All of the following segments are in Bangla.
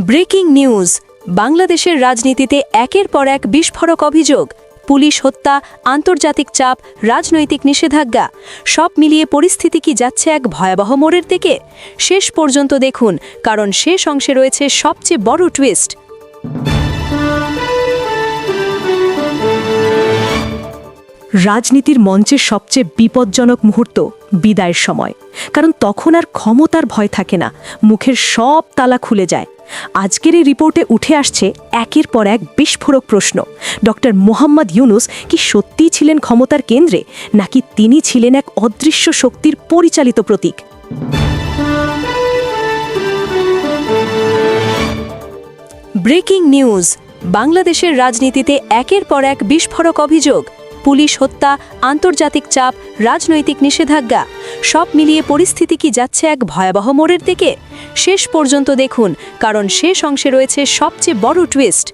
Breaking news. বাংলাদেশের রাজনীতিতে একের পর এক বিস্ফোরক অভিযোগ, পুলিশ হত্যা, আন্তর্জাতিক চাপ, রাজনৈতিক নিষেধাজ্ঞা, সব মিলিয়ে পরিস্থিতি কি যাচ্ছে এক ভয়াবহ মোড়ের দিকে? শেষ পর্যন্ত দেখুন, কারণ শেষ অংশে রয়েছে সবচেয়ে বড় টুইস্ট। রাজনীতির মঞ্চের সবচেয়ে বিপজ্জনক মুহূর্ত বিদায়ের সময়, কারণ তখন আর ক্ষমতার ভয় থাকে না, মুখের সব তালা খুলে যায়। আজকের এই রিপোর্টে উঠে আসছে একের পর এক বিস্ফোরক প্রশ্ন। ডক্টর মোহাম্মদ ইউনুস কি সত্যিই ছিলেন ক্ষমতার কেন্দ্রে, নাকি তিনি ছিলেন এক অদৃশ্য শক্তির পরিচালিত প্রতীক? Breaking news. বাংলাদেশের রাজনীতিতে একের পর এক বিস্ফোরক অভিযোগ, পুলিশ হত্যা, আন্তর্জাতিক চাপ, রাজনৈতিক নিষেধাজ্ঞা, সব মিলিয়ে পরিস্থিতি কি যাচ্ছে এক ভয়াবহ মোড়ের দিকে? শেষ পর্যন্ত দেখুন, কারণ শেষ অংশে রয়েছে সবচেয়ে বড় টুইস্ট।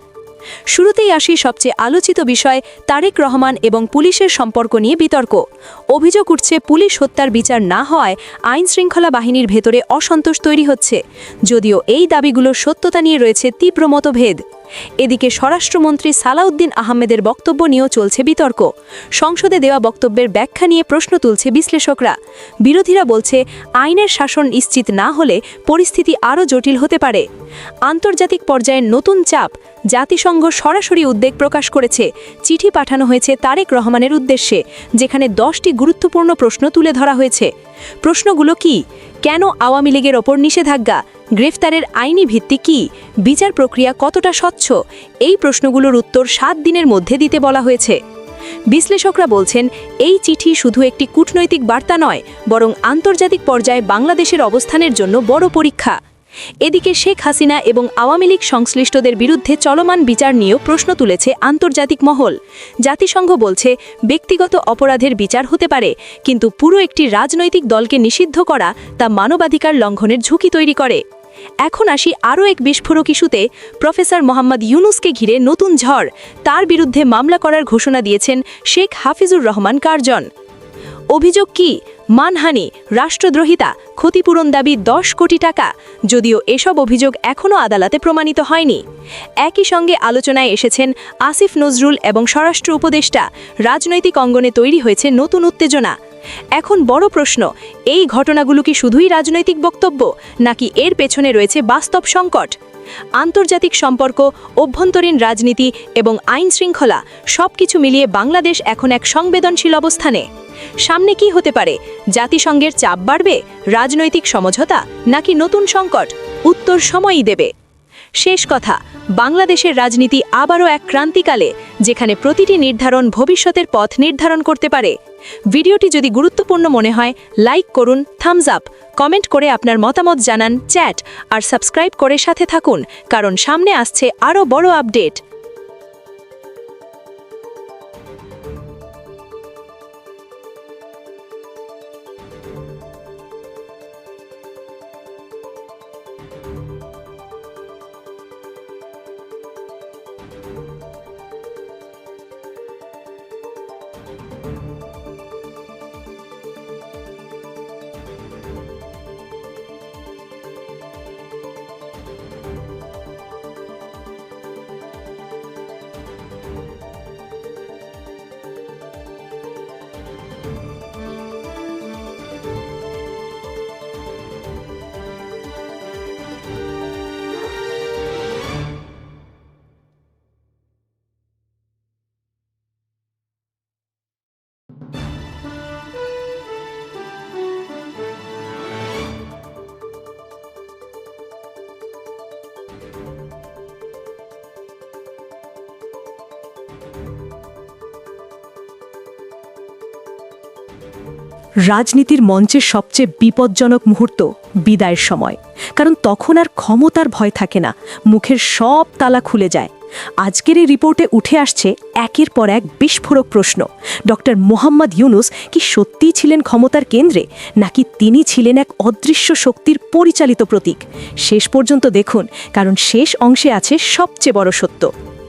শুরুতেই আসি সবচেয়ে আলোচিত বিষয়, তারেক রহমান এবং পুলিশের সম্পর্ক নিয়ে বিতর্ক। অভিযোগ উঠছে পুলিশ হত্যার বিচার না হওয়ায় আইনশৃঙ্খলা বাহিনীর ভেতরে অসন্তোষ তৈরি হচ্ছে, যদিও এই দাবিগুলোর সত্যতা নিয়ে রয়েছে তীব্র মতভেদ। এদিকে স্বরাষ্ট্রমন্ত্রী সালাউদ্দিন আহমেদের বক্তব্য নিয়েও চলছে বিতর্ক। সংসদে দেওয়া বক্তব্যের ব্যাখ্যা নিয়ে প্রশ্ন তুলছে বিশ্লেষকরা। বিরোধীরা বলছে, আইনের শাসন নিশ্চিত না হলে পরিস্থিতি আরও জটিল হতে পারে। আন্তর্জাতিক পর্যায়ে নতুন চাপ, জাতিসংঘ সরাসরি উদ্বেগ প্রকাশ করেছে। চিঠি পাঠানো হয়েছে তারেক রহমানের উদ্দেশ্যে, যেখানে 10টি গুরুত্বপূর্ণ প্রশ্ন তুলে ধরা হয়েছে। প্রশ্নগুলো কি? কেন আওয়ামী লীগের ওপর নিষেধাজ্ঞা? গ্রেফতারের আইনি ভিত্তি কি? বিচার প্রক্রিয়া কতটা স্বচ্ছ? এই প্রশ্নগুলোর উত্তর 7 দিনের মধ্যে দিতে বলা হয়েছে। বিশ্লেষকরা বলছেন, এই চিঠি শুধু একটি কূটনৈতিক বার্তা নয়, বরং আন্তর্জাতিক পর্যায়ে বাংলাদেশের অবস্থানের জন্য বড় পরীক্ষা। এদিকে শেখ হাসিনা এবং আওয়ামী লীগ সংশ্লিষ্টদের বিরুদ্ধে চলমান বিচার নিয়েও প্রশ্ন তুলেছে আন্তর্জাতিক মহল। জাতিসংঘ বলছে, ব্যক্তিগত অপরাধের বিচার হতে পারে, কিন্তু পুরো একটি রাজনৈতিক দলকে নিষিদ্ধ করা তা মানবাধিকার লঙ্ঘনের ঝুঁকি তৈরি করে। এখন আসি আরও এক বিস্ফোরক ইস্যুতে, প্রফেসর মোহাম্মদ ইউনুসকে ঘিরে নতুন ঝড়। তার বিরুদ্ধে মামলা করার ঘোষণা দিয়েছেন শেখ হাফিজুর রহমান কার্জন। অভিযোগ কি? মানহানি, রাষ্ট্রদ্রোহিতা, ক্ষতিপূরণ দাবি 10 কোটি টাকা। যদিও এসব অভিযোগ এখনও আদালতে প্রমাণিত হয়নি। একই সঙ্গে আলোচনায় এসেছেন আসিফ নজরুল এবং স্বরাষ্ট্র উপদেষ্টা। রাজনৈতিক অঙ্গনে তৈরি হয়েছে নতুন উত্তেজনা। এখন বড় প্রশ্ন, এই ঘটনাগুলো কি শুধুই রাজনৈতিক বক্তব্য, নাকি এর পেছনে রয়েছে বাস্তব সংকট? আন্তর্জাতিক সম্পর্ক, অভ্যন্তরীণ রাজনীতি এবং আইন শৃঙ্খলা সবকিছু মিলিয়ে বাংলাদেশ এখন এক সংবেদনশীল অবস্থানে। সামনে কি হতে পারে? জাতিসংঘের চাপ বাড়বে, রাজনৈতিক সমঝোতা, নাকি নতুন সংকট? উত্তর সময়ই দেবে। শেষ কথা, বাংলাদেশের রাজনীতি আবারও এক ক্রান্তিকালে, যেখানে প্রতিটি নির্ধারণ ভবিষ্যতের পথ নির্ধারণ করতে পারে। ভিডিওটি যদি গুরুত্বপূর্ণ মনে হয়, লাইক করুন, থামস আপ, কমেন্ট করে আপনার মতামত জানান, চ্যাট আর সাবস্ক্রাইব করে সাথে থাকুন, কারণ সামনে আসছে আরও বড় আপডেট। রাজনীতির মঞ্চের সবচেয়ে বিপজ্জনক মুহূর্ত বিদায়ের সময়, কারণ তখন আর ক্ষমতার ভয় থাকে না, মুখের সব তালা খুলে যায়। আজকের এই রিপোর্টে উঠে আসছে একের পর এক বিস্ফোরক প্রশ্ন। ডক্টর মোহাম্মদ ইউনুস কি সত্যিই ছিলেন ক্ষমতার কেন্দ্রে, নাকি তিনি ছিলেন এক অদৃশ্য শক্তির পরিচালিত প্রতীক? শেষ পর্যন্ত দেখুন, কারণ শেষ অংশে আছে সবচেয়ে বড় সত্য।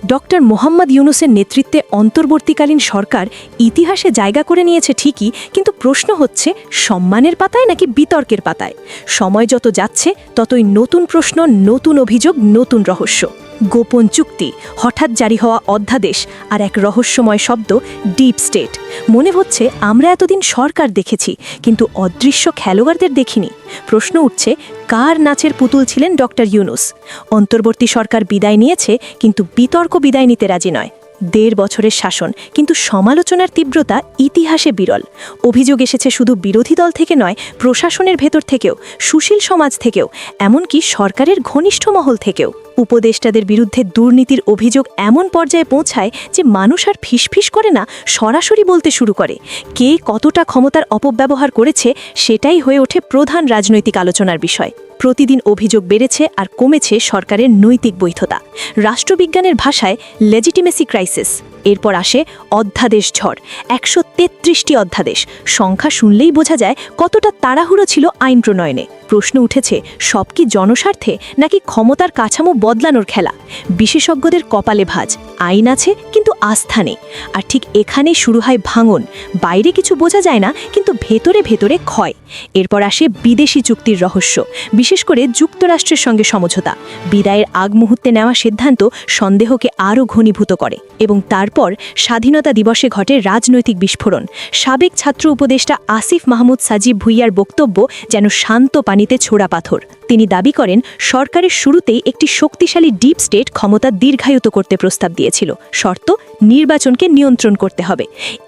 ডক্টর মোহাম্মদ ইউনূসের নেতৃত্বে অন্তর্বর্তীকালীন সরকার ইতিহাসে জায়গা করে নিয়েছে ঠিকই, কিন্তু প্রশ্ন হচ্ছে সম্মানের পাতায় নাকি বিতর্কের পাতায়। সময় যত যাচ্ছে ততই নতুন প্রশ্ন, নতুন অভিযোগ, নতুন রহস্য। গোপন চুক্তি, হঠাৎ জারি হওয়া অধ্যাদেশ, আর এক রহস্যময় শব্দ ডিপ স্টেট। মনে হচ্ছে আমরা এতদিন সরকার দেখেছি, কিন্তু অদৃশ্য খেলোয়াড়দের দেখিনি। প্রশ্ন উঠছে, কার নাচের পুতুল ছিলেন ডক্টর ইউনূস? অন্তর্বর্তী সরকার বিদায় নিয়েছে, কিন্তু বিতর্ক বিদায় নিতে রাজি নয়। ১.৫ বছরের শাসন, কিন্তু সমালোচনার তীব্রতা ইতিহাসে বিরল। অভিযোগ এসেছে শুধু বিরোধী দল থেকে নয়, প্রশাসনের ভেতর থেকেও, সুশীল সমাজ থেকেও, এমনকি সরকারের ঘনিষ্ঠ মহল থেকেও। উপদেষ্টাদের বিরুদ্ধে দুর্নীতির অভিযোগ এমন পর্যায়ে পৌঁছায় যে মানুষ আর ফিসফিস করে না, সরাসরি বলতে শুরু করে। কে কতটা ক্ষমতার অপব্যবহার করেছে সেটাই হয়ে ওঠে প্রধান রাজনৈতিক আলোচনার বিষয়। প্রতিদিন অভিযোগ বেড়েছে আর কমেছে সরকারের নৈতিক বৈধতা। রাষ্ট্রবিজ্ঞানের ভাষায় লেজিটিমেসি ক্রাইসিস। এরপর আসে অধ্যাদেশ ঝড়। ১৩৩টি অধ্যাদেশ। সংখ্যা শুনলেই বোঝা যায় কতটা তাড়াহুড়ো ছিল আইন প্রণয়নে। প্রশ্ন উঠেছে, সব কি জনস্বার্থে নাকি ক্ষমতার কাঠামো বদলানোর খেলা? বিশেষজ্ঞদের কপালে ভাঁজ। আইন আছে কিন্তু আস্থা নেই। আর ঠিক এখানেই শুরু হয় ভাঙন। বাইরে কিছু বোঝা যায় না, কিন্তু ভেতরে ভেতরে ক্ষয়। এরপর আসে বিদেশি চুক্তির রহস্য, বিশেষ করে যুক্তরাষ্ট্রের সঙ্গে সমঝোতা। বিদায়ের আগ মুহূর্তে নেওয়া সিদ্ধান্ত সন্দেহকে আরও ঘনীভূত করে। এবং তারপর স্বাধীনতা দিবসে ঘটে রাজনৈতিক বিস্ফোরণ। সাবেক ছাত্র উপদেষ্টা আসিফ মাহমুদ সাজিব ভুইয়ার বক্তব্য যেন শান্ত পানিতে ছোড়া পাথর। তিনি দাবি করেন, সরকারের শুরুতেই একটি শক্তিশালী ডিপ স্টেট ক্ষমতা দীর্ঘায়িত করতে প্রস্তাব দিয়েছিল। শর্ত, নির্বাচনকে নিয়ন্ত্রণ করতে হবে।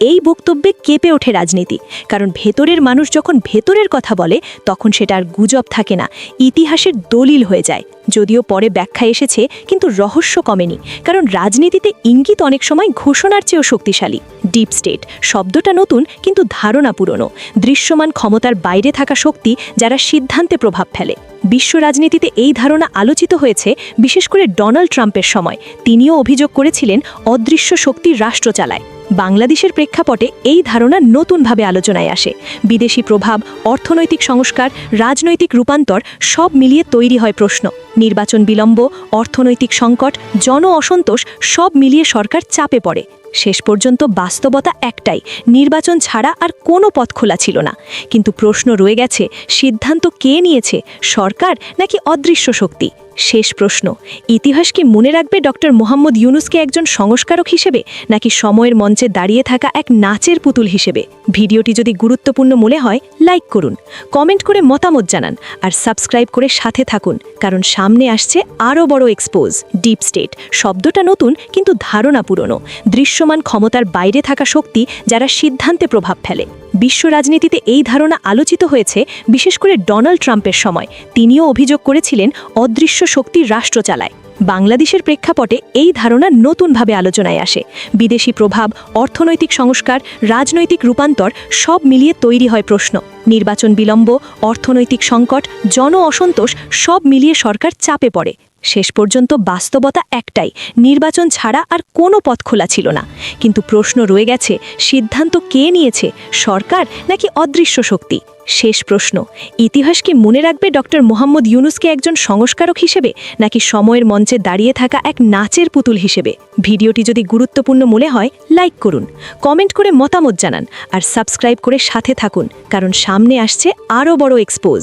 এই বক্তব্যে কেঁপে ওঠে রাজনীতি, কারণ ভেতরের মানুষ যখন ভেতরের কথা বলে তখন সেটা আর গুজব থাকে না, ইতিহাসের দলিল হয়ে যায়। যদিও পরে ব্যাখ্যা এসেছে, কিন্তু রহস্য কমেনি, কারণ রাজনীতিতে ইঙ্গিত অনেক সময় ঘোষণার চেয়েও শক্তিশালী। ডিপ স্টেট শব্দটা নতুন, কিন্তু ধারণা পুরনো। দৃশ্যমান ক্ষমতার বাইরে থাকা শক্তি যারা সিদ্ধান্তে প্রভাব ফেলে। বিশ্ব রাজনীতিতে এই ধারণা আলোচিত হয়েছে, বিশেষ করে ডোনাল্ড ট্রাম্পের সময়। তিনিও অভিযোগ করেছিলেন অদৃশ্য শক্তি রাষ্ট্র চালায়। বাংলাদেশের প্রেক্ষাপটে এই ধারণা নতুনভাবে আলোচনায় আসে। বিদেশি প্রভাব, অর্থনৈতিক সংস্কার, রাজনৈতিক রূপান্তর সব মিলিয়ে তৈরি হয় প্রশ্ন। নির্বাচন বিলম্ব, অর্থনৈতিক সংকট, জন অসন্তোষ সব মিলিয়ে সরকার চাপে পড়ে। শেষ পর্যন্ত বাস্তবতা একটাই, নির্বাচন ছাড়া আর কোনো পথ খোলা ছিল না। কিন্তু প্রশ্ন রয়ে গেছে, সিদ্ধান্ত কে নিয়েছে, সরকার নাকি অদৃশ্য শক্তি? শেষ প্রশ্ন, ইতিহাস কি মনে রাখবে ডক্টর মোহাম্মদ ইউনূসকে একজন সংস্কারক হিসেবে, নাকি সময়ের মঞ্চে দাঁড়িয়ে থাকা এক নাচের পুতুল হিসেবে? ভিডিওটি যদি গুরুত্বপূর্ণ মনে হয় লাইক করুন, কমেন্ট করে মতামত জানান, আর সাবস্ক্রাইব করে সাথে থাকুন, কারণ সামনে আসছে আরও বড় এক্সপোজ। ডিপ স্টেট শব্দটা নতুন, কিন্তু ধারণা পুরনো। দৃশ্যমান ক্ষমতার বাইরে থাকা শক্তি যারা সিদ্ধান্তে প্রভাব ফেলে। বিশ্ব রাজনীতিতে এই ধারণা আলোচিত হয়েছে, বিশেষ করে ডোনাল্ড ট্রাম্পের সময়। তিনিও অভিযোগ করেছিলেন অদৃশ্য শক্তি রাষ্ট্র চালায়। বাংলাদেশের প্রেক্ষাপটে এই ধারণা নতুনভাবে আলোচনায় আসে। বিদেশি প্রভাব, অর্থনৈতিক সংস্কার, রাজনৈতিক রূপান্তর সব মিলিয়ে তৈরি হয় প্রশ্ন। নির্বাচন বিলম্ব, অর্থনৈতিক সংকট, জন অসন্তোষ সব মিলিয়ে সরকার চাপে পড়ে। শেষ পর্যন্ত বাস্তবতা একটাই, নির্বাচন ছাড়া আর কোনো পথ খোলা ছিল না। কিন্তু প্রশ্ন রয়ে গেছে, সিদ্ধান্ত কে নিয়েছে, সরকার নাকি অদৃশ্য শক্তি? শেষ প্রশ্ন, ইতিহাস কি মনে রাখবে ডক্টর মোহাম্মদ ইউনূসকে একজন সংস্কারক হিসেবে, নাকি সময়ের মঞ্চে দাঁড়িয়ে থাকা এক নাচের পুতুল হিসেবে? ভিডিওটি যদি গুরুত্বপূর্ণ মনে হয় লাইক করুন, কমেন্ট করে মতামত জানান, আর সাবস্ক্রাইব করে সাথে থাকুন, কারণ সামনে আসছে আরও বড় এক্সপোজ।